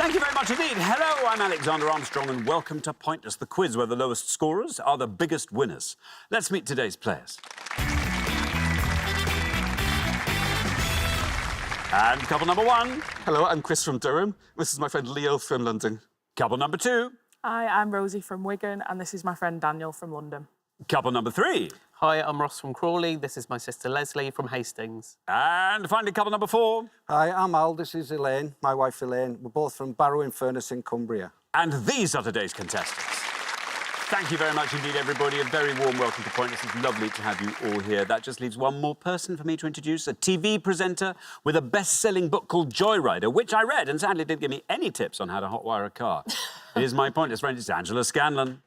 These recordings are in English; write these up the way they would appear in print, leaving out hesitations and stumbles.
Thank you very much indeed. Hello, I'm Alexander Armstrong, and welcome to Pointless, the quiz where the lowest scorers are the biggest winners. Let's meet today's players. And couple number one. Hello, I'm Chris from Durham. This is my friend Leo from London. Couple number two. Hi, I'm Rosie from Wigan, and this is my friend Daniel from London. Couple number three. Hi, I'm Ross from Crawley. This is my sister Leslie from Hastings. And finally, couple number four. Hi, I'm Al. This is Elaine, my wife Elaine. We're both from Barrow-in-Furness in Cumbria. And these are today's contestants. Thank you very much indeed, everybody. A very warm welcome to Pointless. It's lovely to have you all here. That just leaves one more person for me to introduce, a TV presenter with a best-selling book called Joyrider, which I read and sadly didn't give me any tips on how to hotwire a car. It is my Pointless friend, it's Angela Scanlon.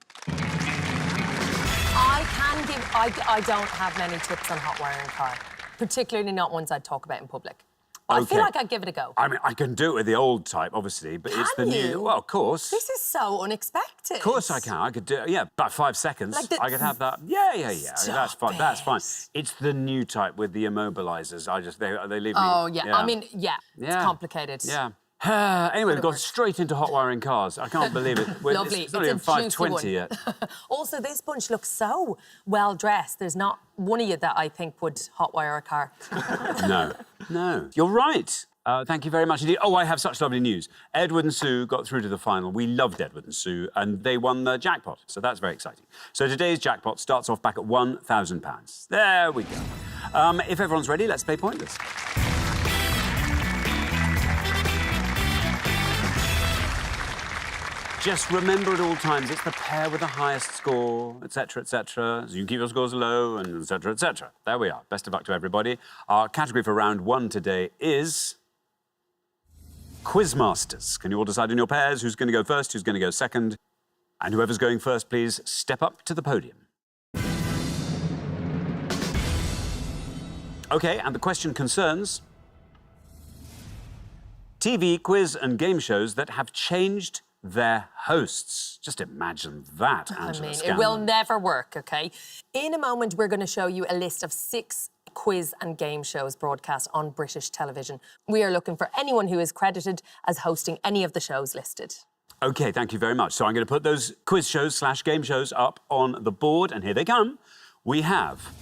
I don't have many tips on hot wiring a car, particularly not ones I'd talk about in public. But I feel like I'd give it a go. I mean, I can do it with the old type, obviously, but it's the new... Well, of course. This is so unexpected. Of course I can. I could do it, yeah, about 5 seconds. I could have that. Yeah. That's fine. That's fine. It's the new type with the immobilizers. They leave me... Oh, yeah. I mean, yeah. It's complicated. Yeah. Anyway, we've gone straight into hot wiring cars. I can't believe it. Lovely. It's not even 5:20 yet. Also, this bunch looks so well dressed. There's not one of you that I think would hot wire a car. No. You're right. Thank you very much indeed. Oh, I have such lovely news. Edward and Sue got through to the final. We loved Edward and Sue, and they won the jackpot. So that's very exciting. So today's jackpot starts off back at £1,000. There we go. If everyone's ready, let's play Pointless. Just remember at all times, it's the pair with the highest score, etc., etc. So you can keep your scores low, and etc., etc. There we are. Best of luck to everybody. Our category for round one today is Quizmasters. Can you all decide in your pairs who's going to go first, who's going to go second? And whoever's going first, please step up to the podium. OK, and the question concerns TV, quiz and game shows that have changed their hosts. Just imagine that, Angela Scanlon. It will never work, OK? In a moment, we're going to show you a list of 6 quiz and game shows broadcast on British television. We are looking for anyone who is credited as hosting any of the shows listed. OK, thank you very much. So I'm going to put those quiz shows / game shows up on the board, and here they come. We have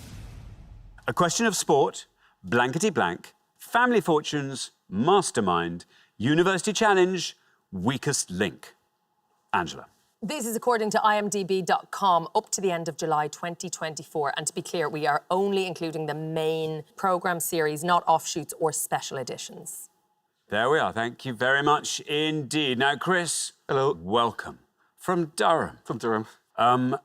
A Question of Sport, Blankety Blank, Family Fortunes, Mastermind, University Challenge, Weakest Link. Angela. This is according to imdb.com up to the end of July 2024. And to be clear, we are only including the main programme series, not offshoots or special editions. There we are. Thank you very much indeed. Now, Chris. Hello. Welcome. From Durham. From Durham.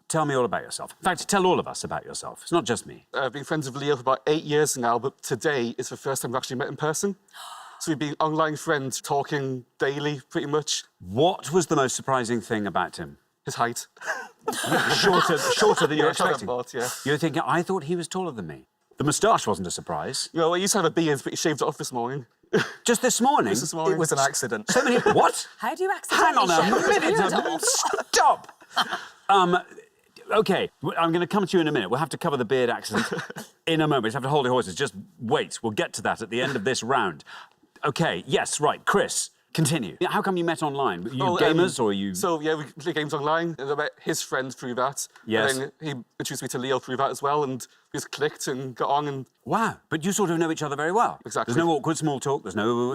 Tell me all about yourself. In fact, tell all of us about yourself. It's not just me. I've been friends with Leo for about 8 years now, but today is the first time we've actually met in person. So we've been online friends, talking daily, pretty much. What was the most surprising thing about him? His height. Shorter than you were expecting. Yeah. You were thinking, I thought he was taller than me. The moustache wasn't a surprise. You know, I used to have a beard, but he shaved it off this morning. Just this morning? Just this morning. It was an accident. So many... What? How do you accidentally Hang on a shave minute. your beard off? Stop! OK, I'm going to come to you in a minute. We'll have to cover the beard accident in a moment. We have to hold your horses. Just wait. We'll get to that at the end of this round. OK, yes, right. Chris, continue. How come you met online? Were you gamers or you... So, yeah, we play games online. And I met his friend through that. Yes. And then he introduced me to Leo through that as well, and we just clicked and got on and... Wow, but you sort of know each other very well. Exactly. There's no awkward small talk. There's no,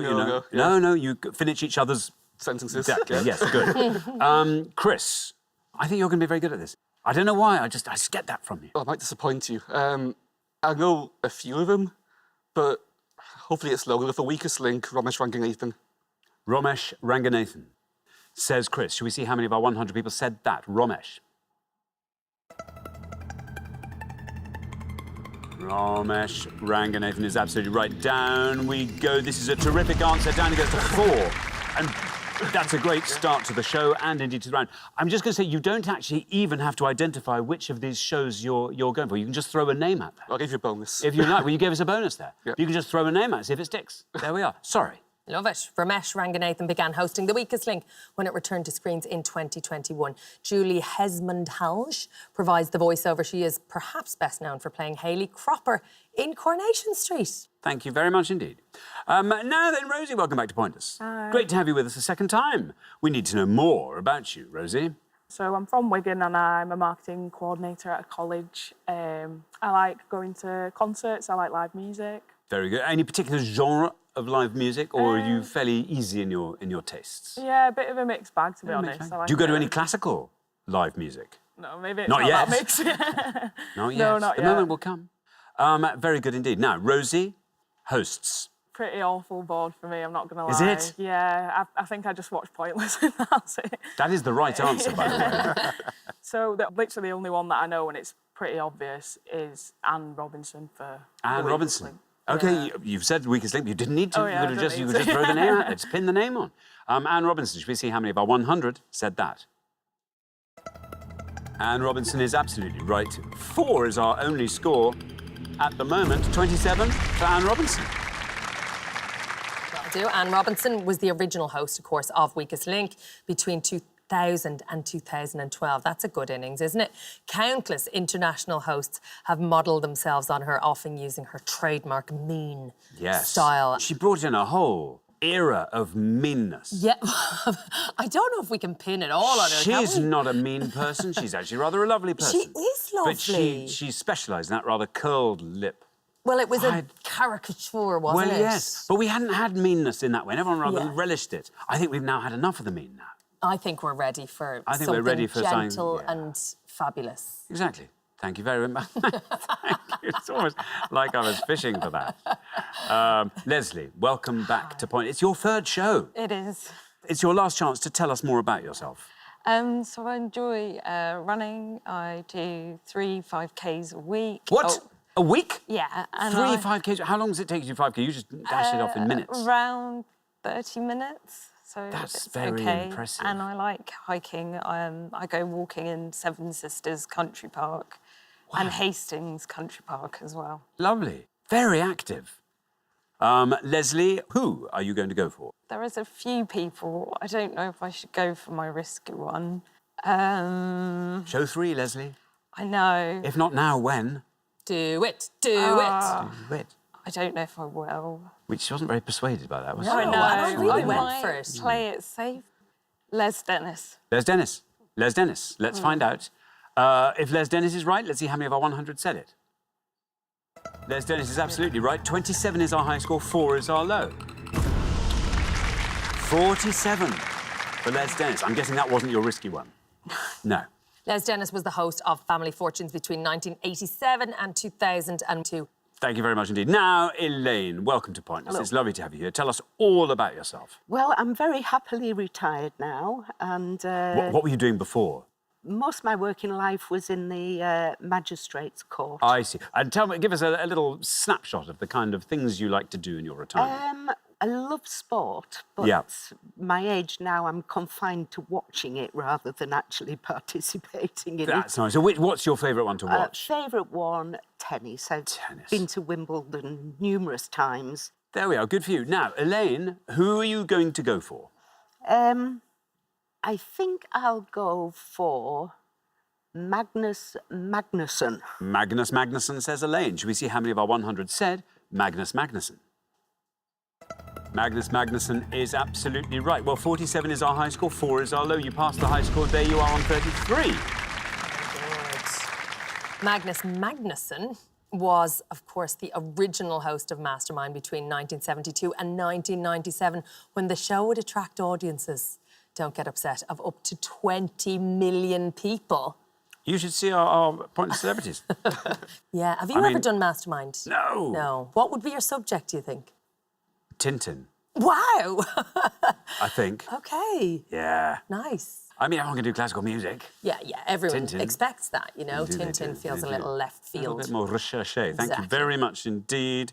No, you finish each other's... sentences. Exactly, Yeah. yes, good. Chris, I think you're going to be very good at this. I don't know why, I just get that from you. Well, I might disappoint you. I know a few of them, but hopefully it's low. With the weakest link, Ramesh Ranganathan. Ramesh Ranganathan, says Chris. Shall we see how many of our 100 people said that? Ramesh. Ramesh Ranganathan is absolutely right. Down we go. This is a terrific answer. Down it goes to 4. And that's a great start to the show and indeed to the round. I'm just going to say you don't actually even have to identify which of these shows you're going for. You can just throw a name at them. I'll give you a bonus. If you like. Well, you gave us a bonus there. Yeah. You can just throw a name at it, see if it sticks. There we are. Sorry. Love it. Ramesh Ranganathan began hosting The Weakest Link when it returned to screens in 2021. Julie Hesmondhalgh provides the voiceover. She is perhaps best known for playing Hayley Cropper in Coronation Street. Thank you very much indeed. Now then, Rosie, welcome back to Pointless. Hi. Great to have you with us a second time. We need to know more about you, Rosie. So I'm from Wigan and I'm a marketing coordinator at a college. I like going to concerts, I like live music. Very good. Any particular genre of live music, or are you fairly easy in your tastes? Yeah, a bit of a mixed bag, to be honest. I like Do you go to it. any classical live music? No, maybe it's Not not, yet. that mixed. Not yet. No, not the yet. moment will come. Very good indeed. Now, Rosie hosts. Pretty awful board for me, I'm not going to Is lie. it? Yeah, I think I just watch Pointless and that's it. That is the right answer, by the way. So literally the only one that I know, and it's pretty obvious, is Anne Robinson for Anne The Weakest Robinson. Link. Okay, Yeah. you've said Weakest Link, but you didn't need to. Oh, yeah, you I could have don't just, you need could to. just throw the name out there. Just pin the name on. Anne Robinson, should we see how many of our 100 said that? Anne Robinson is absolutely right. 4 is our only score at the moment. 27 for Anne Robinson. That'll do. Anne Robinson was the original host, of course, of Weakest Link between 2000 and 2012. That's a good innings, isn't it? Countless international hosts have modelled themselves on her, often using her trademark mean style. She brought in a whole era of meanness. Yeah, I don't know if we can pin it all on her. can She's we? not a mean person. She's actually rather a lovely person. She is lovely. But she specialised in that rather curled lip. Well, it was a I'd- caricature, wasn't Well, it? yes. But we hadn't had meanness in that way. And everyone rather Yeah. relished it. I think we've now had enough of the mean now. I think we're ready for I think something we're ready for something- gentle yeah. and fabulous. Exactly. Thank you very much. Thank you. It's almost like I was fishing for that. Leslie, welcome back to Point. It's your third show. It is. It's your last chance to tell us more about yourself. So I enjoy running. I do 3 5Ks a week. What? Oh, A week? yeah. And 3 I- 5Ks? How long does it take you to do 5K? You just dash it off in minutes. Around 30 minutes. So That's it's very okay. impressive. And I like hiking. I go walking in Seven Sisters Country Park and Hastings Country Park as well. Lovely. Very active. Leslie, who are you going to go for? There is a few people. I don't know if I should go for my risky one. Show 3, Leslie. I know. If not now, when? Do it, do Ah. Do it. I don't know if I will. Which she wasn't very persuaded by that, was she? No. I know. I really I went might for it. play it safe. Les Dennis. Les Dennis. Les Dennis. Let's find out. If Les Dennis is right, let's see how many of our 100 said it. Les Dennis is absolutely right. 27 is our high score, 4 is our low. 47 for Les Dennis. I'm guessing that wasn't your risky one. No. Les Dennis was the host of Family Fortunes between 1987 and 2002. Thank you very much indeed. Now, Elaine, welcome to Pointless. It's lovely to have you here. Tell us all about yourself. Well, I'm very happily retired now, and What were you doing before? most of my working life was in the magistrates' court. I see. And tell me, give us a little snapshot of the kind of things you like to do in your retirement. I love sport, but Yeah. my age now, I'm confined to watching it rather than actually participating in That's nice. So what's your favourite one to it. watch? Favourite one, tennis. I've Tennis. been to Wimbledon numerous times. There we are. Good for you. Now, Elaine, who are you going to go for? I think I'll go for Magnus Magnusson. Magnus Magnusson, says Elaine. Should we see how many of our 100 said Magnus Magnusson? Magnus Magnusson is absolutely right. Well, 47 is our high score, 4 is our low. You passed the high score. There you are on 33. Magnus Magnusson was, of course, the original host of Mastermind between 1972 and 1997, when the show would attract audiences, don't get upset, of up to 20 million people. You should see our Pointless Celebrities. Yeah. Have you I ever mean- done Mastermind? No. No. What would be your subject, do you think? Tintin, Wow. I think. OK. Yeah. Nice. I mean, everyone can do classical music. Yeah, everyone Tintin. expects that, you know. They do, Tintin feels they a do. little left A little field. bit more recherché. Thank you Exactly. very much indeed.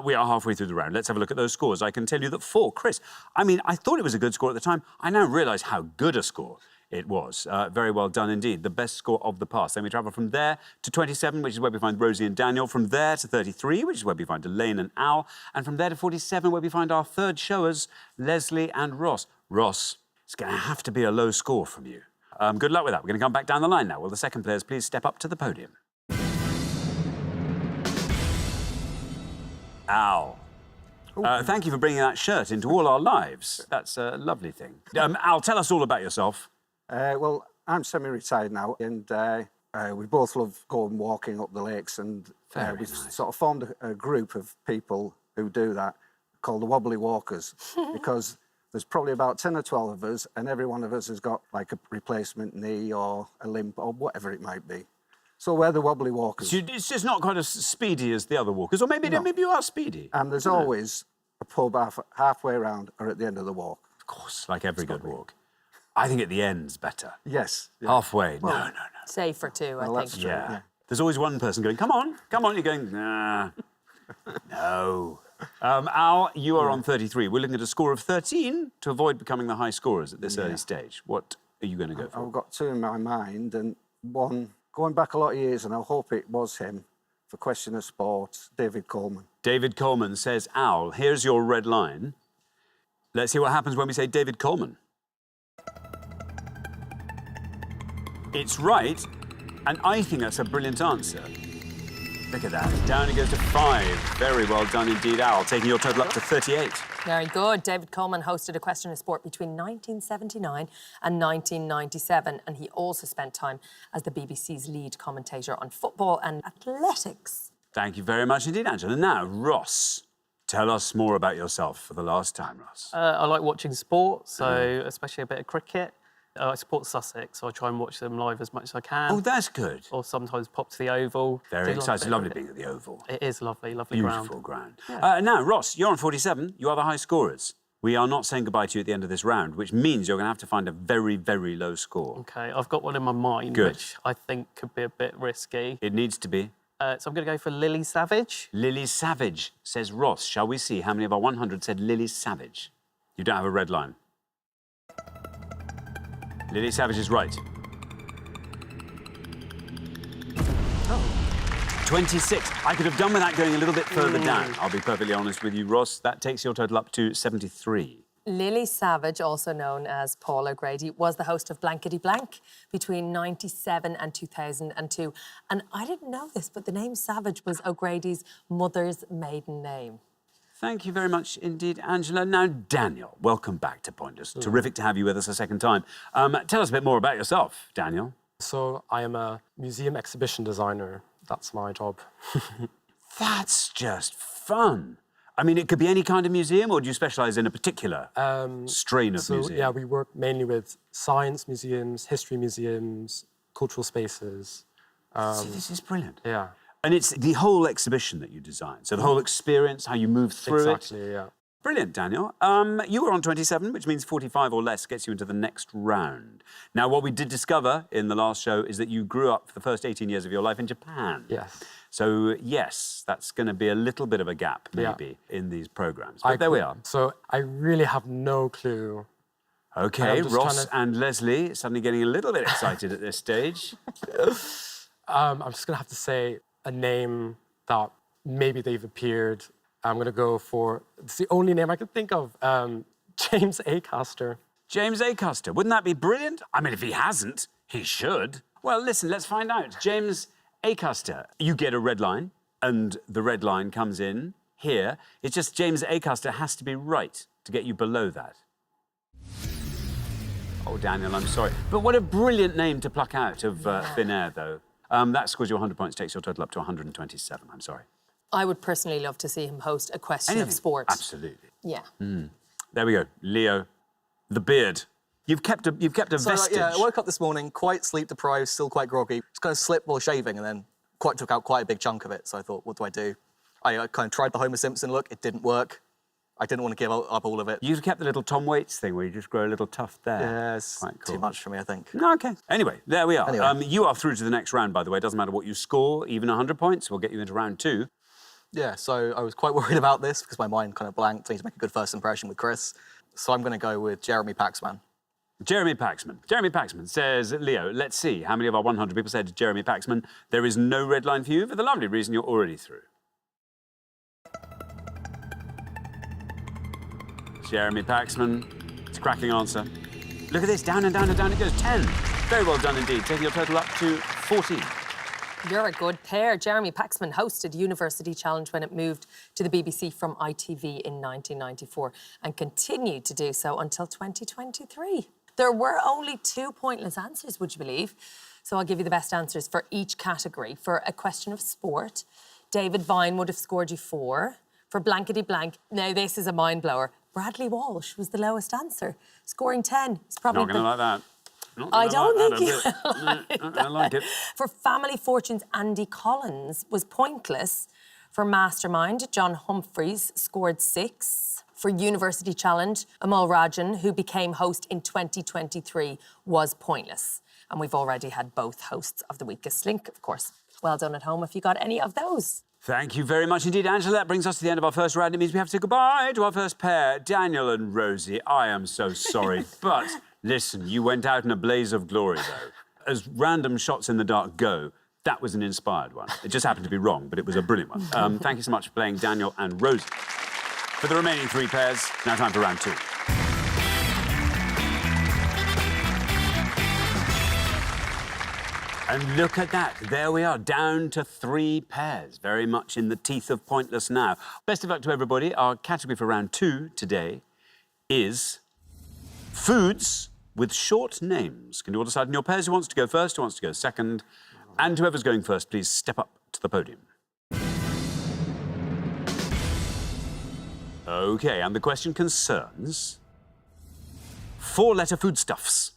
We are halfway through the round. Let's have a look at those scores. I can tell you that 4, Chris. I mean, I thought it was a good score at the time. I now realise how good a score It was. Very well done indeed. The best score of the past. Then we travel from there to 27, which is where we find Rosie and Daniel. From there to 33, which is where we find Elaine and Al. And from there to 47, where we find our third showers, Leslie and Ross. Ross, it's going to have to be a low score from you. Good luck with that. We're going to come back down the line now. Will the second players please step up to the podium? Al. Thank you for bringing that shirt into all our lives. That's a lovely thing. Al, tell us all about yourself. Well, I'm semi-retired now, and we both love going walking up the lakes, and we sort of formed a group of people who do that called the Wobbly Walkers, because there's probably about 10 or 12 of us, and every one of us has got like a replacement knee or a limp or whatever it might be. So we're the Wobbly Walkers. So it's just not quite as speedy as the other walkers, or maybe you are speedy. And there's always a pub halfway around or at the end of the walk. Of course, like every good walk. I think at the end's better. Yes. Yeah. Halfway, Well, no. Safer too, I Well, think. that's true. Yeah. Yeah. There's always one person going, come on. You're going, nah, no. Al, you are on 33. We're looking at a score of 13 to avoid becoming the high scorers at this early stage. What are you going to go for? I've got two in my mind, and one going back a lot of years, and I hope it was him, for Question of Sport, David Coleman. David Coleman says, Al, here's your red line. Let's see what happens when we say David Coleman. It's right, and I think that's a brilliant answer. Look at that. Down it goes to 5. Very well done indeed, Al, taking your total up to 38. Very good. David Coleman hosted a Question of Sport between 1979 and 1997, and he also spent time as the BBC's lead commentator on football and athletics. Thank you very much indeed, Angela. Now, Ross, tell us more about yourself for the last time, Ross. I like watching sport, so especially a bit of cricket. I support Sussex, so I try and watch them live as much as I can. Oh, that's good. Or sometimes pop to the Oval. Very Do exciting. a Lovely bit of being at the Oval. it is lovely, lovely Beautiful ground. ground. Now, Ross, you're on 47. You are the high scorers. We are not saying goodbye to you at the end of this round, which means you're going to have to find a very, very low score. Okay, I've got one in my mind, Good. which I think could be a bit risky. It needs to be. So I'm going to go for Lily Savage. Lily Savage, says Ross. Shall we see how many of our 100 said Lily Savage? You don't have a red line. Lily Savage is right. 26. I could have done with that going a little bit further down. I'll be perfectly honest with you, Ross. That takes your total up to 73. Lily Savage, also known as Paul O'Grady, was the host of Blankety Blank between 97 and 2002. And I didn't know this, but the name Savage was O'Grady's mother's maiden name. Thank you very much indeed, Angela. Now, Daniel, welcome back to Pointless. Terrific to have you with us a second time. Tell us a bit more about yourself, Daniel. So I am a museum exhibition designer. That's my job. That's just fun. I mean, it could be any kind of museum, or do you specialise in a particular strain of museum? Yeah, we work mainly with science museums, history museums, cultural spaces. See, this is brilliant. Yeah. And it's the whole exhibition that you design. So the whole experience, how you move through it. Exactly, yeah. Brilliant, Daniel. You were on 27, which means 45 or less gets you into the next round. Now, what we did discover in the last show is that you grew up for the first 18 years of your life in Japan. Yes. So, yes, that's going to be a little bit of a gap, maybe, in these programmes. But there we are. So I really have no clue. OK, I'm just Ross trying to- and Leslie suddenly getting a little bit excited at this stage. I'm just going to have to say a name that maybe they've appeared. I'm going to go for, it's the only name I can think of, James Acaster. James Acaster. Wouldn't that be brilliant? I mean, if he hasn't, he should. Well, listen, let's find out. James Acaster. You get a red line, and the red line comes in here. It's just James Acaster has to be right to get you below that. Oh, Daniel, I'm sorry. But what a brilliant name to pluck out of thin air, though. That scores you 100 points, takes your total up to 127. I'm sorry. I would personally love to see him host a Question of Sport. Absolutely. Yeah. There we go. Leo, the beard. You've kept a vestige. Yeah, I woke up this morning quite sleep deprived, still quite groggy. Just kind of slipped while shaving and then took out quite a big chunk of it. So I thought, what do I do? I kind of tried the Homer Simpson look. It didn't work. I didn't want to give up all of it. You've kept the little Tom Waits thing where you just grow a little tuft there. Yeah, it's Quite cool. too much for me, I think. OK. Anyway, there we are. Anyway. You are through to the next round, by the way. It doesn't matter what you score, even 100 points. We'll get you into round 2. Yeah, so I was quite worried about this because my mind kind of blanked. I need to make a good first impression with Chris. So I'm going to go with Jeremy Paxman. Jeremy Paxman. Jeremy Paxman says, Leo, let's see how many of our 100 people said Jeremy Paxman. There is no red line for you for the lovely reason you're already through. Jeremy Paxman. It's a cracking answer. Look at this, down and down and down it goes. 10. Very well done indeed, taking your total up to 14. You're a good pair. Jeremy Paxman hosted University Challenge when it moved to the BBC from ITV in 1994 and continued to do so until 2023. There were only 2 pointless answers, would you believe? So I'll give you the best answers for each category. For a question of sport, David Vine would have scored you 4. For blankety blank, now this is a mind blower. Bradley Walsh was the lowest answer, scoring 10. It's probably Not going to like that. I don't think you will. I like it. For Family Fortunes, Andy Collins was pointless. For Mastermind, John Humphreys scored 6. For University Challenge, Amal Rajan, who became host in 2023, was pointless. And we've already had both hosts of the Weakest Link, of course. Well done at home if you got any of those. Thank you very much indeed, Angela. That brings us to the end of our first round. It means we have to say goodbye to our first pair, Daniel and Rosie. I am so sorry, but listen, you went out in a blaze of glory, though. As random shots in the dark go, that was an inspired one. It just happened to be wrong, but it was a brilliant one. Thank you so much for playing Daniel and Rosie. For the remaining 3 pairs, now time for round 2. And look at that. There we are, down to 3 pairs. Very much in the teeth of pointless now. Best of luck to everybody. Our category for round 2 today is foods with short names. Can you all decide in your pairs who wants to go first, who wants to go second? And whoever's going first, please step up to the podium. OK, and the question concerns 4-letter foodstuffs.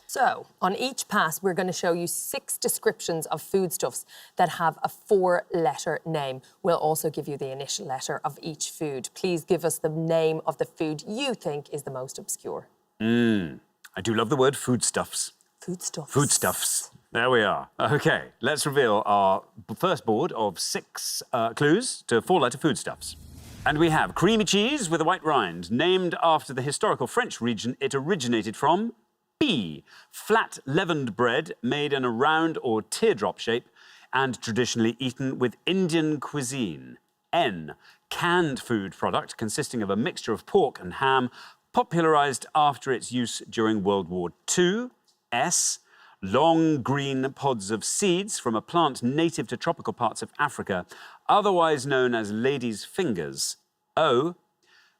So, on each pass, we're going to show you 6 descriptions of foodstuffs that have a 4-letter name. We'll also give you the initial letter of each food. Please give us the name of the food you think is the most obscure. I do love the word foodstuffs. Foodstuffs. Foodstuffs. There we are. OK, let's reveal our first board of 6 clues to 4-letter foodstuffs. And we have creamy cheese with a white rind, named after the historical French region it originated from. B, flat leavened bread made in a round or teardrop shape and traditionally eaten with Indian cuisine. N, canned food product consisting of a mixture of pork and ham, popularised after its use during World War II. S, long green pods of seeds from a plant native to tropical parts of Africa, otherwise known as lady's fingers. O,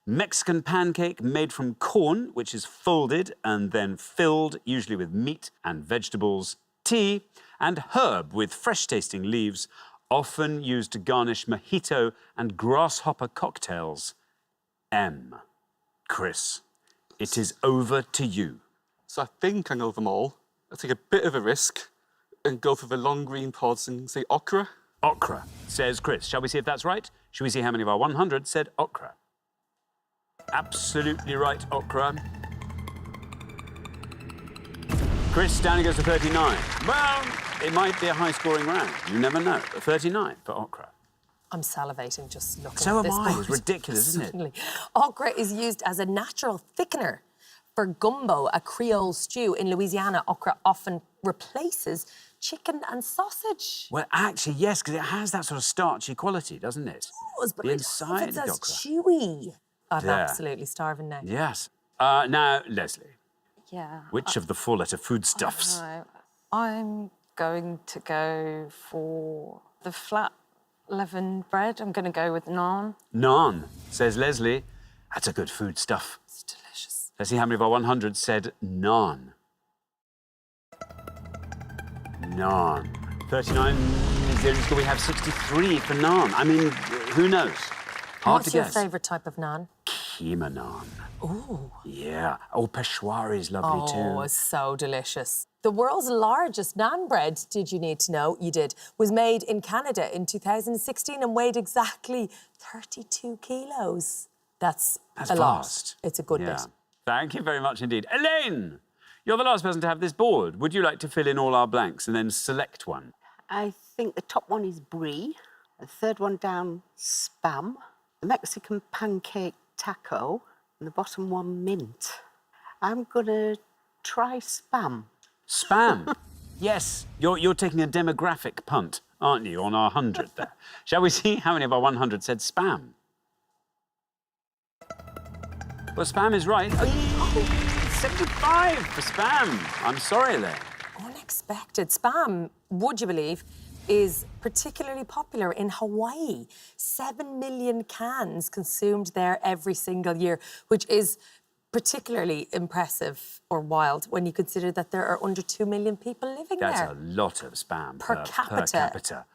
Mexican pancake made from corn, which is folded and then filled, usually with meat and vegetables. T, and herb with fresh-tasting leaves, often used to garnish mojito and grasshopper cocktails. M. Chris, it is over to you. So I think I know them all. I'll take a bit of a risk and go for the long green pods and say okra. Okra, says Chris. Shall we see if that's right? Shall we see how many of our 100 said okra? Absolutely right, okra. Chris, down he goes to 39. Well, it might be a high-scoring round. You never know. But 39 for okra. I'm salivating just looking So at this am I. board. It's ridiculous, isn't it? Certainly. Okra is used as a natural thickener. For gumbo, a Creole stew in Louisiana, okra often replaces chicken and sausage. Well, actually, yes, because it has that sort of starchy quality, doesn't it? It does, but The I inside don't know if it's of as okra. chewy. I'm Yeah. absolutely starving now. Yes. Now, Leslie, Yeah. which of the 4-letter foodstuffs? No, I'm going to go for the flat leavened bread. I'm going to go with naan. Naan, says Leslie. That's a good foodstuff. It's delicious. Let's see how many of our 100 said naan. Naan. 39 is the only score. We have 63 for naan. I mean, who knows? Hard What's to your guess. favourite type of naan? Keema naan. Ooh. Yeah. Oh, Peshwari is lovely Oh, too. it's so delicious. The world's largest naan bread, did you need to know? You did. Was made in Canada in 2016 and weighed exactly 32 kilos. That's a lot. vast. It's a good Yeah. bit. Thank you very much indeed. Elaine, you're the last person to have this board. Would you like to fill in all our blanks and then select one? I think the top one is brie, the third one down, spam, the Mexican pancake taco, and the bottom one, mint. I'm going to Try spam. Spam. Yes, you're taking a demographic punt, aren't you, on our 100 there? Shall we see how many of our 100 said spam? Well, spam is right. Oh, 75 for spam. I'm sorry, Elaine. Unexpected. Spam, would you believe, is particularly popular in Hawaii. 7 million cans consumed there every single year, which is particularly impressive or wild when you consider that there are under 2 million people living there. That's a lot of spam Per capita.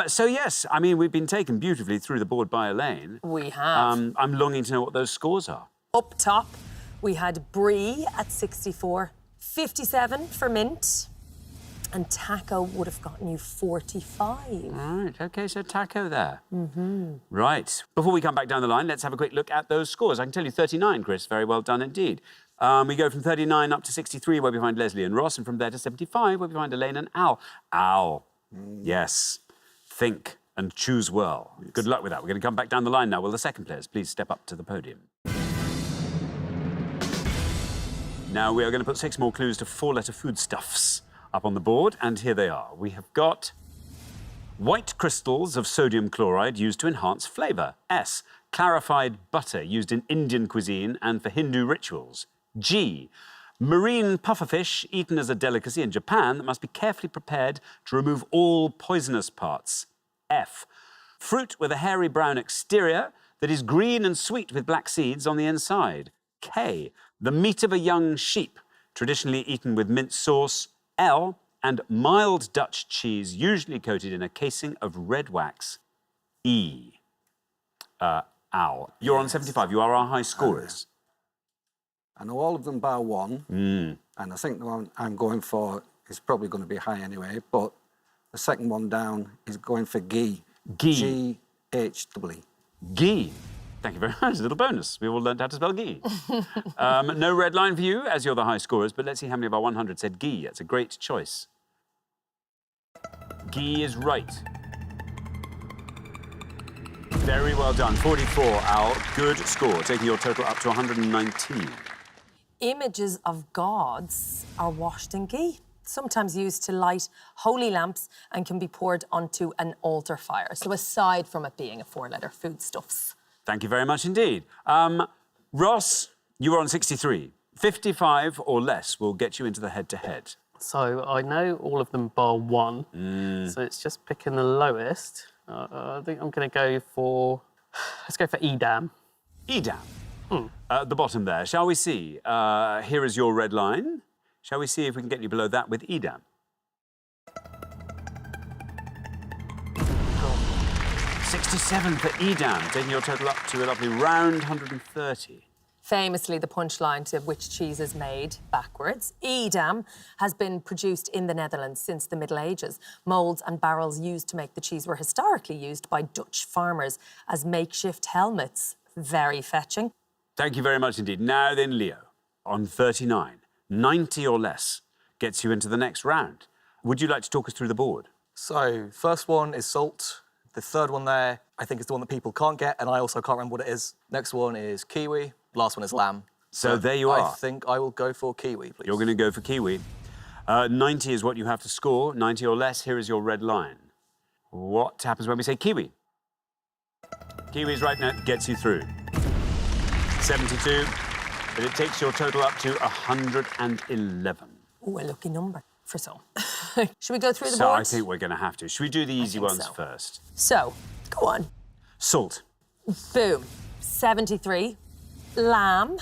So, yes, I mean, we've been taken beautifully through the board by Elaine. We have. I'm longing to know what those scores are. Up top, we had brie at 64, 57 for mint, and taco would have gotten you 45. Right, OK, so taco there. Right. Before we come back down the line, let's have a quick look at those scores. I can tell you 39, Chris. Very well done indeed. We go from 39 up to 63, where we find Leslie and Ross, and from there to 75, where we find Elaine and Al. Al. Yes. Think and choose well. Good luck with that. We're going to come back down the line now. Will the second players please step up to the podium? Now we are going to put 6 more clues to 4-letter foodstuffs up on the board, and here they are. We have got white crystals of sodium chloride used to enhance flavour. S. Clarified butter used in Indian cuisine and for Hindu rituals. G. Marine pufferfish eaten as a delicacy in Japan that must be carefully prepared to remove all poisonous parts. F. Fruit with a hairy brown exterior that is green and sweet with black seeds on the inside. K. The meat of a young sheep, traditionally eaten with mint sauce. L. And mild Dutch cheese, usually coated in a casing of red wax. E. Al. You're on 75. You are our high scorers. I know all of them bar one, and I think the one I'm going for is probably going to be high anyway, but the second one down is going for ghee. Ghee. G-H-E. Ghee. Thank you very much. A little bonus. We all learned how to spell ghee. No red line for you, as you're the high scorers, but let's see how many of our 100 said ghee. That's a great choice. Ghee is right. Very well done. 44, Al. Good score, taking your total up to 119. Images of gods are washed in ghee, sometimes used to light holy lamps and can be poured onto an altar fire. So aside from it being a 4-letter foodstuffs. Thank you very much indeed. Ross, you were on 63. 55 or less will get you into the head-to-head. So I know all of them bar one, so it's just picking the lowest. I think I'm going to go for... Let's go for Edam. Edam. At the bottom there. Shall we see? Here is your red line. Shall we see if we can get you below that with Edam? 67 for Edam, taking your total up to a lovely round 130. Famously, the punchline to which cheese is made backwards. Edam has been produced in the Netherlands since the Middle Ages. Moulds and barrels used to make the cheese were historically used by Dutch farmers as makeshift helmets. Very fetching. Thank you very much indeed. Now then, Leo, on 39, 90 or less gets you into the next round. Would you like to talk us through the board? So, first one is salt. The third one there, I think, is the one that people can't get, and I also can't remember what it is. Next one is kiwi. Last one is lamb. So there you are. I think I will go for kiwi, please. You're going to go for kiwi. 90 is what you have to score. 90 or less, here is your red line. What happens when we say kiwi? Kiwi's right now, gets you through. 72, but it takes your total up to 111. Ooh, a lucky number for some. Should we go through the So board? I think we're going to have to. Should we do the easy ones first? So, go on. Salt. Boom. 73. Lamb.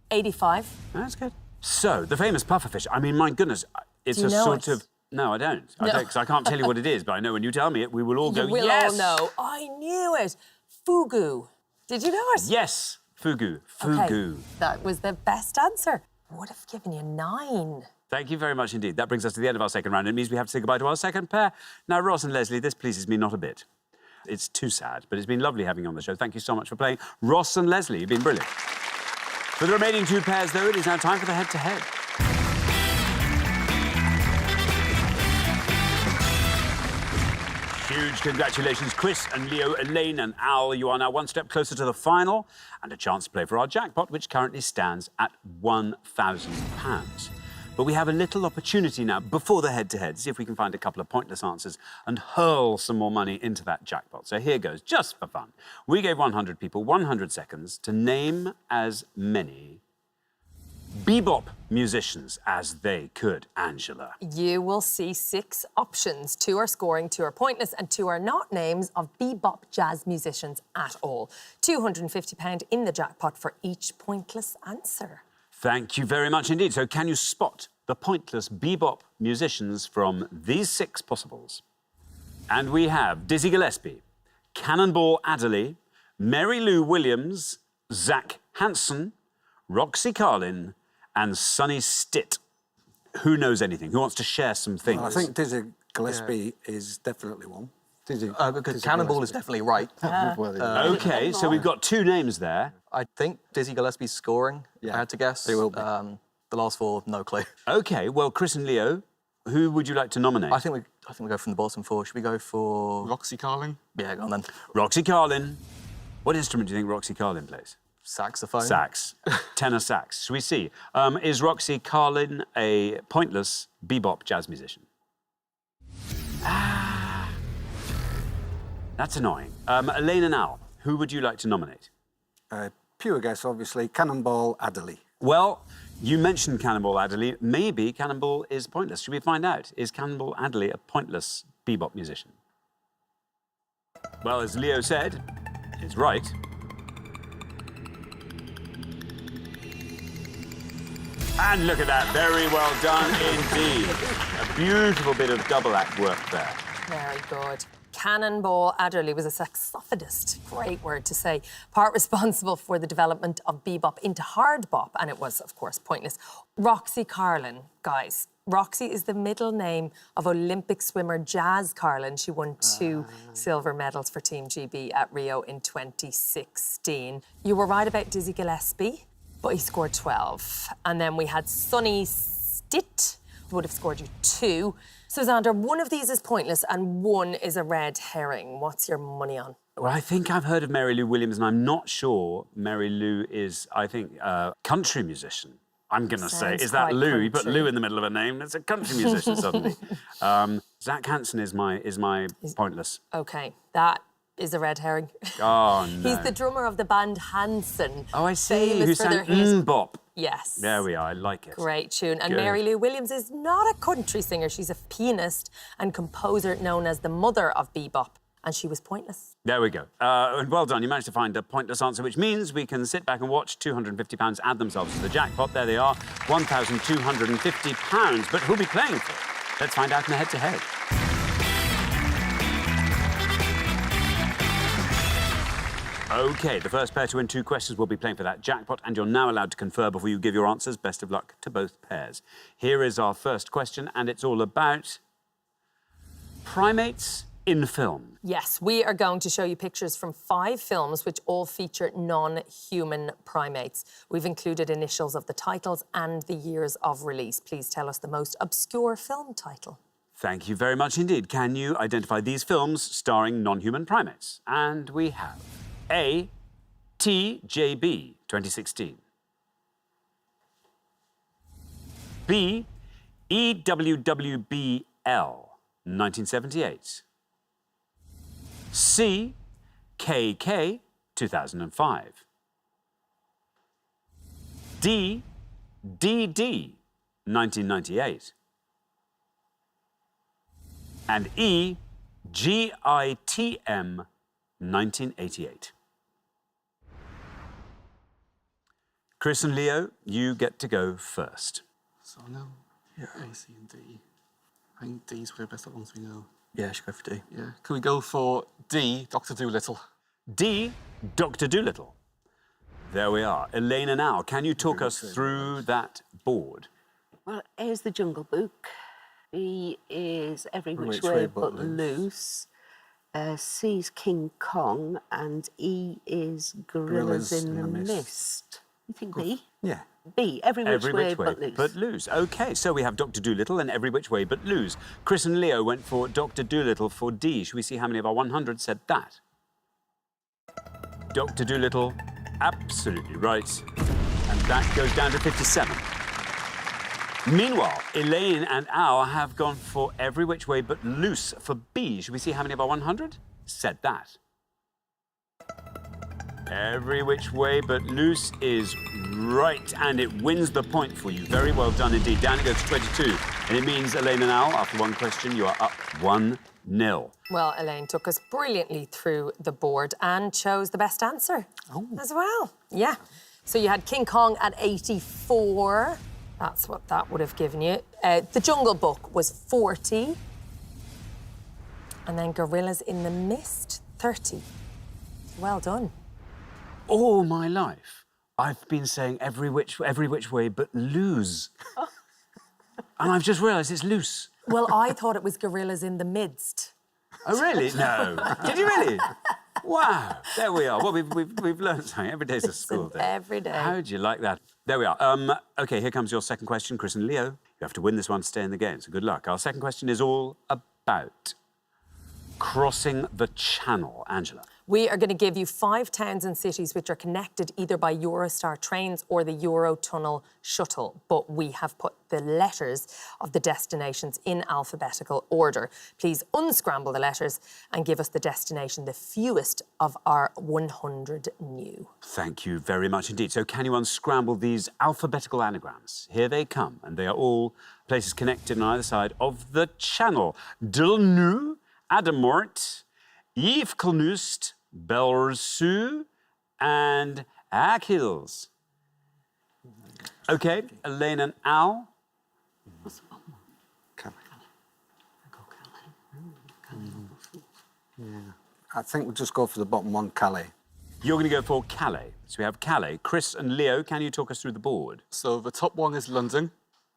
85. That's good. So, the famous pufferfish. I mean, my goodness, it's Do you a know sort it? of... No, I don't. No. Because I can't tell you what it is, but I know when you tell me it, we will all go, We'll yes! all know. I knew it. Fugu. Did you know it? Yes, fugu. Fugu. Okay. That was the best answer. Would have given you 9. Thank you very much indeed. That brings us to the end of our second round. It means we have to say goodbye to our second pair. Now, Ross and Leslie, this pleases me not a bit. It's too sad, but it's been lovely having you on the show. Thank you so much for playing. Ross and Leslie, you've been brilliant. For the remaining 2 pairs, though, it is now time for the head-to-head. Huge congratulations, Chris and Leo, Elaine and Al. You are now one step closer to the final and a chance to play for our jackpot, which currently stands at £1,000. But we have a little opportunity now, before the head-to-head, see if we can find a couple of pointless answers and hurl some more money into that jackpot. So here goes, just for fun. We gave 100 people 100 seconds to name as many bebop musicians as they could, Angela. You will see 6 options. 2 are scoring, 2 are pointless, and 2 are not names of bebop jazz musicians at all. £250 in the jackpot for each pointless answer. Thank you very much indeed. So can you spot the pointless bebop musicians from these 6 possibles? And we have Dizzy Gillespie, Cannonball Adderley, Mary Lou Williams, Zach Hanson, Roxy Carlin, and Sonny Stitt. Who knows anything? Who wants to share some things? Well, I think Dizzy Gillespie is definitely one. Dizzy Cannonball is definitely right. OK, so we've got 2 names there. I think Dizzy Gillespie's scoring, I had to guess. He will be. The last 4, no clue. OK, well, Chris and Leo, who would you like to nominate? I think we go from the bottom 4. Should we go for... Roxy Carlin? Yeah, go on then. Roxy Carlin. What instrument do you think Roxy Carlin plays? Saxophone. Sax. Tenor sax. Shall we see? Is Roxy Carlin a pointless bebop jazz musician? That's annoying. Elaine and Al, who would you like to nominate? Pure guess, obviously, Cannonball Adderley. Well, you mentioned Cannonball Adderley. Maybe Cannonball is pointless. Should we find out? Is Cannonball Adderley a pointless bebop musician? Well, as Leo said, it's right. And look at that, very well done indeed. A beautiful bit of double act work there. Very good. Cannonball Adderley was a saxophonist, great word to say, part responsible for the development of bebop into hard bop, and it was, of course, pointless. Roxy Carlin, guys. Roxy is the middle name of Olympic swimmer Jazz Carlin. She won 2 silver medals for Team GB at Rio in 2016. You were right about Dizzy Gillespie, but he scored 12. And then we had Sonny Stitt, who would have scored you 2. So, Xander, one of these is pointless and one is a red herring. What's your money on? Well, I think I've heard of Mary Lou Williams, and I'm not sure Mary Lou is, I think, a country musician. I'm going to say, is that Lou? You put Lou in the middle of a name, it's a country musician suddenly. Zach Hanson is my pointless. OK, that is a red herring. Oh, no. He's the drummer of the band Hanson. Oh, I see. Who sang Bop. Yes. There we are, I like it. Great tune. And Good. Mary Lou Williams is not a country singer. She's a pianist and composer known as the mother of bebop. And she was pointless. There we go. And well done, you managed to find a pointless answer, which means we can sit back and watch £250 add themselves to the jackpot. There they are, £1,250. But who'll be playing for it? Let's find out in the head-to-head. OK, the first pair to win 2 questions will be playing for that jackpot, and you're now allowed to confer before you give your answers. Best of luck to both pairs. Here is our first question, and it's all about primates in film. Yes, we are going to show you pictures from 5 films which all feature non-human primates. We've included initials of the titles and the years of release. Please tell us the most obscure film title. Thank you very much indeed. Can you identify these films starring non-human primates? And we have A, TJB, 2016. B, EWWBL, 1978. C, KK, 2005. D, DD, 1998. And E, GITM, 1988. Chris and Leo, you get to go first. So I know A, C, and D. I think D's probably the best ones we know. Yeah, I should go for D. Yeah. Can we go for D, Dr. Dolittle? D, Dr. Dolittle. There we are. Elaine and Al, can you talk us through that board? Well, A is the Jungle Book. B is Every Which Way But Loose. C's King Kong. And E is Gorillas in the Mist. You think B? Yeah. B, Every Which Way But Loose. But Loose. OK, so we have Dr. Dolittle and Every Which Way But Loose. Chris and Leo went for Dr. Dolittle for D. Should we see how many of our 100 said that? Dr. Dolittle, absolutely right. And that goes down to 57. Meanwhile, Elaine and Al have gone for every which way but loose for B. Should we see how many of our 100 said that? Every which way but loose is right, and it wins the point for you. Very well done indeed. Down it goes to 22, and it means Elaine and Al, after one question, you are up 1-0. Well, Elaine took us brilliantly through the board and chose the best answer as well. Yeah. So you had King Kong at 84. That's what that would have given you. The Jungle Book was 40. And then Gorillas in the Mist, 30. Well done. All my life, I've been saying every which way but lose. And I've just realised it's loose. Well, I thought it was Gorillas in the Midst. Oh, really? No. Did you really? Wow. There we are. Well, we've learned something. Every day's a school day. Every day. How'd you like that? There we are. OK, here comes your second question, Chris and Leo. You have to win this one to stay in the game, so good luck. Our second question is all about crossing the Channel. Angela. We are going to give you 5 towns and cities which are connected either by Eurostar trains or the Eurotunnel shuttle, but we have put the letters of the destinations in alphabetical order. Please unscramble the letters and give us the destination, the fewest of our 100 new. Thank you very much indeed. So can you unscramble these alphabetical anagrams? Here they come, and they are all places connected on either side of the Channel. Dulnu, Adamort, Yves Belsu, and Achilles. OK, Elaine and Al. Yeah. I think we'll just go for the bottom one, Calais. You're going to go for Calais. So we have Calais. Chris and Leo, can you talk us through the board? So the top one is London.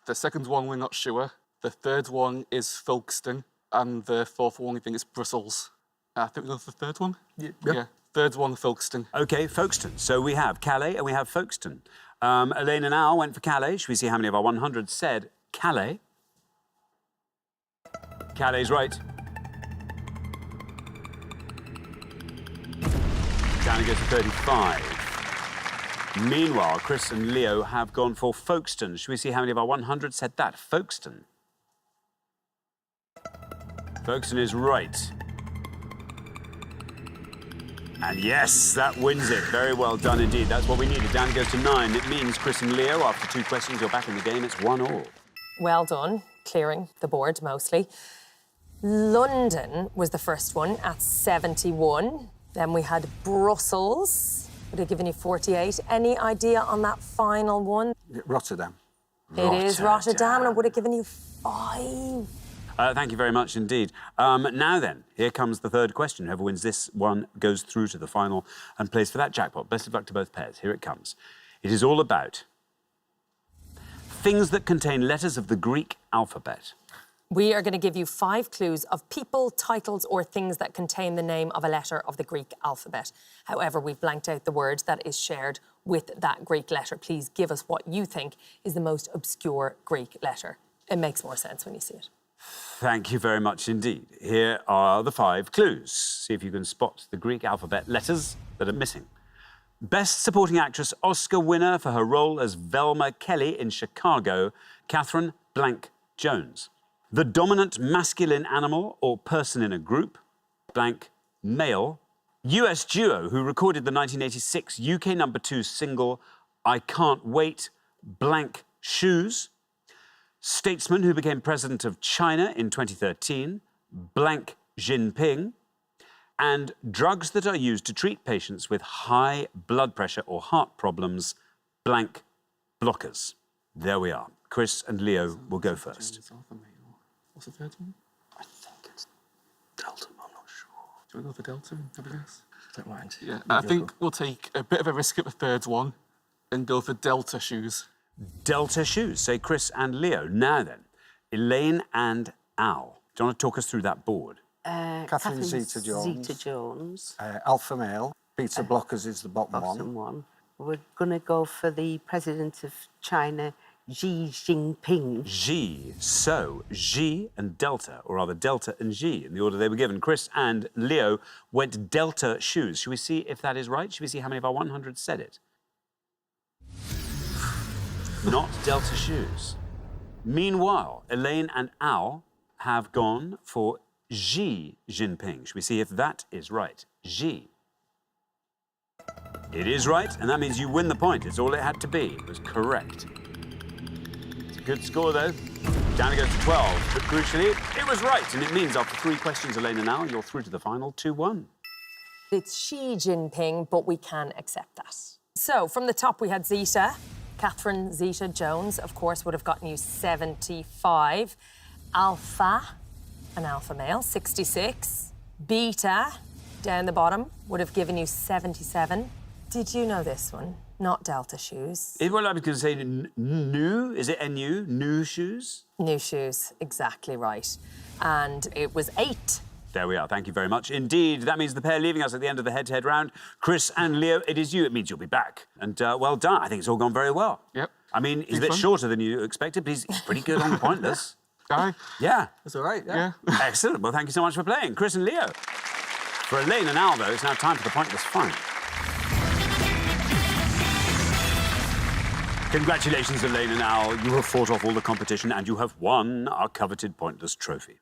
The second one, we're not sure. The third one is Folkestone. And the fourth one, I think, is Brussels. I think we'll go for the third one. Yeah. Third one, Folkestone. OK, Folkestone. So we have Calais and we have Folkestone. Elaine and Al went for Calais. Should we see how many of our 100 said Calais? Calais right. Down it goes to 35. Meanwhile, Chris and Leo have gone for Folkestone. Should we see how many of our 100 said that? Folkestone. Folkestone is right. And yes, that wins it. Very well done indeed. That's what we needed. Down it goes to 9. It means Chris and Leo, after 2 questions, you're back in the game. It's 1-1. Well done, clearing the board mostly. London was the first one at 71. Then we had Brussels, would have given you 48. Any idea on that final one? Rotterdam. It is Rotterdam, and it would have given you 5. Thank you very much indeed. Now then, here comes the third question. Whoever wins this one goes through to the final and plays for that jackpot. Best of luck to both pairs. Here it comes. It is all about things that contain letters of the Greek alphabet. We are going to give you 5 clues of people, titles, or things that contain the name of a letter of the Greek alphabet. However, we've blanked out the word that is shared with that Greek letter. Please give us what you think is the most obscure Greek letter. It makes more sense when you see it. Thank you very much indeed. Here are the 5 clues. See if you can spot the Greek alphabet letters that are missing. Best Supporting Actress Oscar winner for her role as Velma Kelly in Chicago, Catherine Blank Jones. The dominant masculine animal or person in a group, blank male. US duo who recorded the 1986 UK #2 single I Can't Wait, blank shoes. Statesman who became president of China in 2013, blank Jinping. And drugs that are used to treat patients with high blood pressure or heart problems, blank blockers. There we are. Chris and Leo will go first. What's the third one? I think it's Delta, but I'm not sure. Do we go for Delta? Have a guess? Don't mind. Yeah, I think we'll take a bit of a risk at the third one and go for Delta shoes. Delta shoes, say Chris and Leo. Now then, Elaine and Al. Do you want to talk us through that board? Catherine Zeta-Jones. Zeta-Jones. Alpha male. Beta blockers is the bottom one. We're going to go for the president of China, Xi Jinping. Xi. So, Xi and Delta, or rather Delta and Xi, in the order they were given. Chris and Leo went Delta shoes. Should we see if that is right? Should we see how many of our 100 said it? Not Delta shoes. Meanwhile, Elaine and Al have gone for Xi Jinping. Should we see if that is right? Xi. It is right, and that means you win the point. It's all it had to be. It was correct. It's a good score, though. Down it goes to 12. But crucially, it was right, and it means after 3 questions, Elaine and Al, you're through to the final 2-1. It's Xi Jinping, but we can accept that. So, from the top, we had Zeta. Catherine Zeta-Jones, of course, would have gotten you 75. Alpha, an alpha male, 66. Beta, down the bottom, would have given you 77. Did you know this one? Not Delta shoes. Well, I was going to say new. Is it NU? New shoes? New shoes, exactly right. And it was 8. There we are. Thank you very much indeed. That means the pair leaving us at the end of the head-to-head round. Chris and Leo, it is you. It means you'll be back. And well done. I think it's all gone very well. Yep. I mean, he's a bit shorter than you expected, but he's pretty good on the pointless. Aye. Yeah. That's all right, Yeah. Excellent. Well, thank you so much for playing. Chris and Leo. For Elaine and Al, though, it's now time for the pointless fight. Congratulations, Elaine and Al. You have fought off all the competition and you have won our coveted pointless trophy.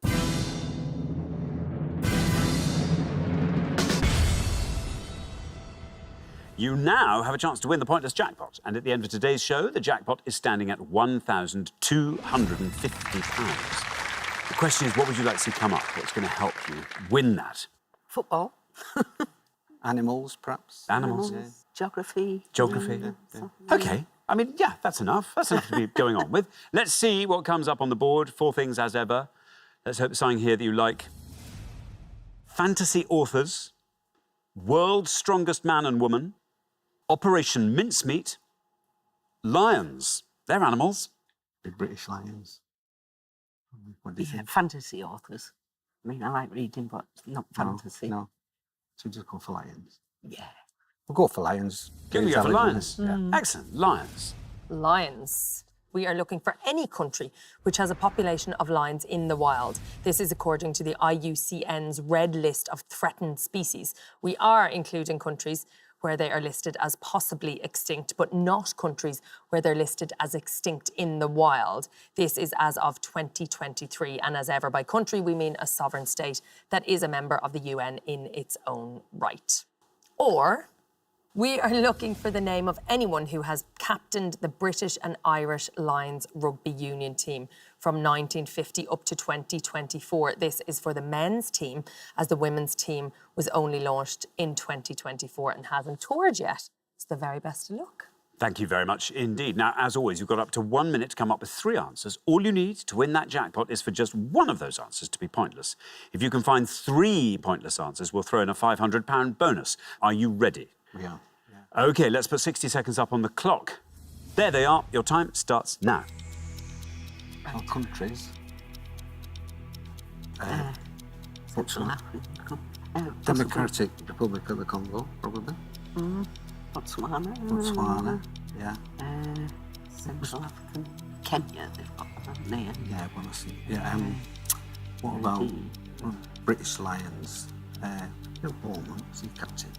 You now have a chance to win the pointless jackpot. And at the end of today's show, the jackpot is standing at £1,250. The question is, what would you like to see come up? What's going to help you win that? Football. Animals, perhaps. Animals. Geography. Geography. OK. I mean, yeah, that's enough. That's enough to be going on with. Let's see what comes up on the board. 4 things as ever. Let's hope there's something here that you like. Fantasy authors. World's strongest man and woman. Operation Mincemeat. Lions. They're animals. Big British lions. What do you think? Fantasy authors. I mean, I like reading, but not fantasy. No. So just go for lions. Yeah. We'll go for lions. Can we go for lions? Yeah. Excellent. Lions. Lions. We are looking for any country which has a population of lions in the wild. This is according to the IUCN's Red List of Threatened Species. We are including countries where they are listed as possibly extinct, but not countries where they're listed as extinct in the wild. This is as of 2023, and as ever, by country, we mean a sovereign state that is a member of the UN in its own right. Or we are looking for the name of anyone who has captained the British and Irish Lions rugby union team from 1950 up to 2024. This is for the men's team, as the women's team was only launched in 2024 and hasn't toured yet. It's the very best of luck. Thank you very much indeed. Now, as always, you've got up to 1 minute to come up with 3 answers. All you need to win that jackpot is for just one of those answers to be pointless. If you can find 3 pointless answers, we'll throw in a £500 bonus. Are you ready? We are. OK, let's put 60 seconds up on the clock. There they are. Your time starts now. Our countries. Central Botswana. Africa. Democratic Republic of the Congo, probably. Botswana. Botswana. Yeah. Central African. Kenya, they've got that, haven't they? Yeah, well, I see. Yeah. What about British Lions? Bill Bowman, is he captain?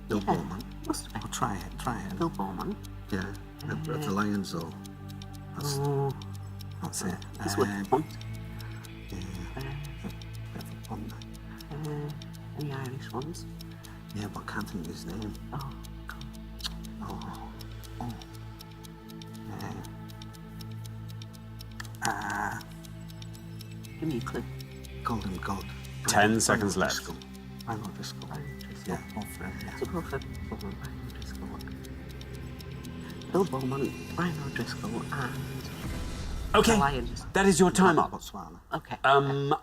Bill Bowman. Must have been. I'll try it. Bill Bowman. Yeah. The Lions, though. That's it. He's worth a point. Any Irish ones? Yeah, but I can't think of his name. Oh, God. Give me a clue. Golden God. 10 seconds left. I'm not Driscoll. Yeah, all for him. Yeah. So go for Bowman, Brian O'Driscoll. Bill Bowman, Brian O'Driscoll, and the OK, Lions. that is your time up. Botswana. Okay.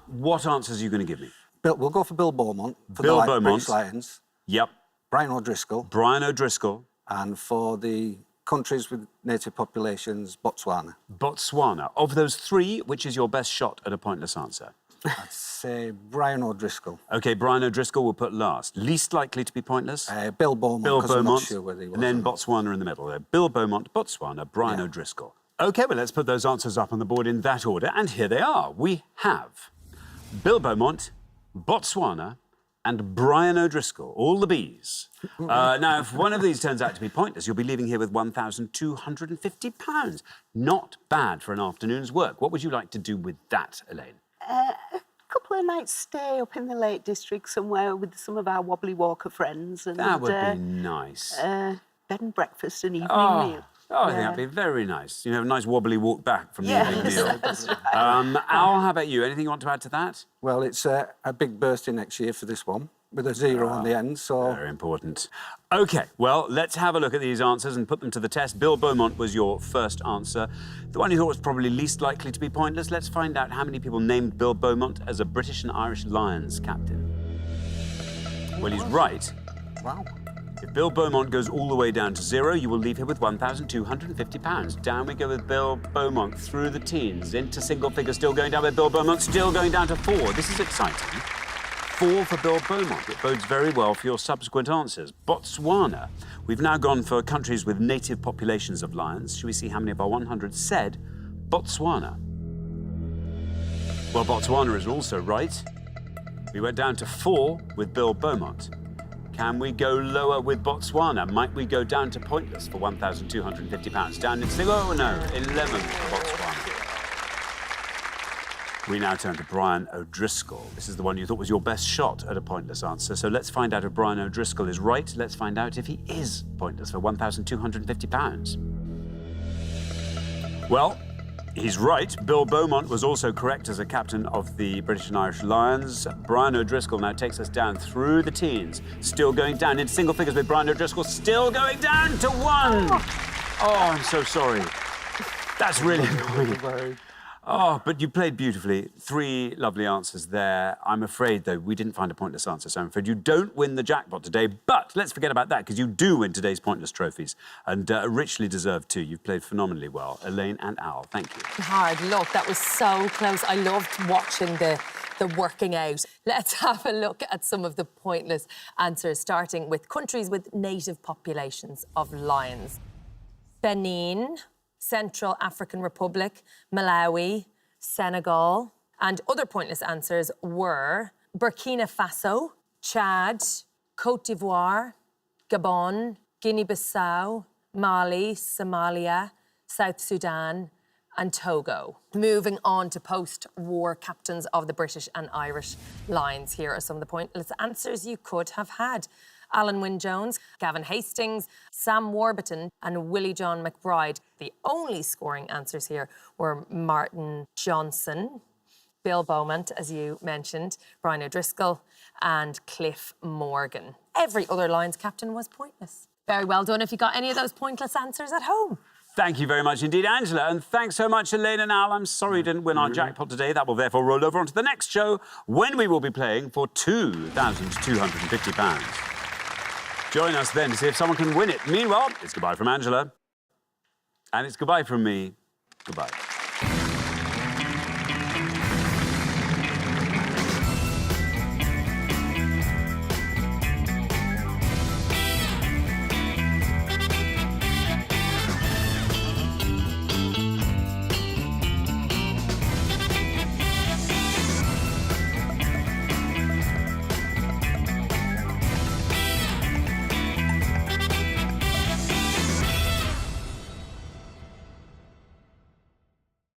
What answers are you going to give me? We'll go for Bill Beaumont for Bill the Beaumont. British Lions. Yep. Brian O'Driscoll. Brian O'Driscoll. And for the countries with native populations, Botswana. Botswana. Of those 3, which is your best shot at a pointless answer? I'd say Brian O'Driscoll. OK, Brian O'Driscoll we'll put last. Least likely to be pointless? Bill Beaumont, Bill because I'm Beaumont. not sure whether he was. And then or not. Botswana in the middle there. Bill Beaumont, Botswana, Brian O'Driscoll. OK, well, let's put those answers up on the board in that order. And here they are. We have Bill Beaumont, Botswana, and Brian O'Driscoll, all the Bs. Now, if one of these turns out to be pointless, you'll be leaving here with £1,250. Not bad for an afternoon's work. What would you like to do with that, Elaine? A couple of nights stay up in the Lake District somewhere with some of our wobbly walker friends. And, That would be nice. bed and breakfast and evening meal. Oh, I think that'd be very nice. You have a nice wobbly walk back from the evening Yes, meal. that's right. Al, how about you? Anything you want to add to that? Well, it's a big birthday next year for this one, with a 0 on the end, so... Very important. OK, well, let's have a look at these answers and put them to the test. Bill Beaumont was your first answer. The one you thought was probably least likely to be pointless. Let's find out how many people named Bill Beaumont as a British and Irish Lions captain. Well, he's right. Wow. If Bill Beaumont goes all the way down to 0, you will leave here with £1,250. Down we go with Bill Beaumont through the teens, into single figures, still going down with Bill Beaumont, still going down to 4. This is exciting. 4 for Bill Beaumont. It bodes very well for your subsequent answers. Botswana. We've now gone for countries with native populations of lions. Shall we see how many of our 100 said Botswana? Well, Botswana is also right. We went down to 4 with Bill Beaumont. Can we go lower with Botswana? Might we go down to pointless for £1,250? Down in oh no, 11 for Botswana. We now turn to Brian O'Driscoll. This is the one you thought was your best shot at a pointless answer. So let's find out if Brian O'Driscoll is right. Let's find out if he is pointless for £1,250. Well, he's right. Bill Beaumont was also correct as a captain of the British and Irish Lions. Brian O'Driscoll now takes us down through the teens. Still going down into single figures with Brian O'Driscoll. Still going down to 1. Oh, I'm so sorry. That's really annoying. Oh, but you played beautifully. 3 lovely answers there. I'm afraid, though, we didn't find a pointless answer, so I'm afraid you don't win the jackpot today. But let's forget about that, because you do win today's pointless trophies, and richly deserved, too. You've played phenomenally well. Elaine and Al, thank you. Hard luck. That was so close. I loved watching the working out. Let's have a look at some of the pointless answers, starting with countries with native populations of lions. Benin, Central African Republic, Malawi, Senegal. And other pointless answers were Burkina Faso, Chad, Côte d'Ivoire, Gabon, Guinea-Bissau, Mali, Somalia, South Sudan, and Togo. Moving on to post-war captains of the British and Irish Lions. Here are some of the pointless answers you could have had. Alan Wynne-Jones, Gavin Hastings, Sam Warburton, and Willie John McBride. The only scoring answers here were Martin Johnson, Bill Beaumont, as you mentioned, Brian O'Driscoll, and Cliff Morgan. Every other Lions captain was pointless. Very well done if you got any of those pointless answers at home. Thank you very much indeed, Angela. And thanks so much, Elaine and Al. I'm sorry you didn't win our jackpot today. That will therefore roll over onto the next show, when we will be playing for £2,250. Join us then to see if someone can win it. Meanwhile, it's goodbye from Angela. And it's goodbye from me. Goodbye.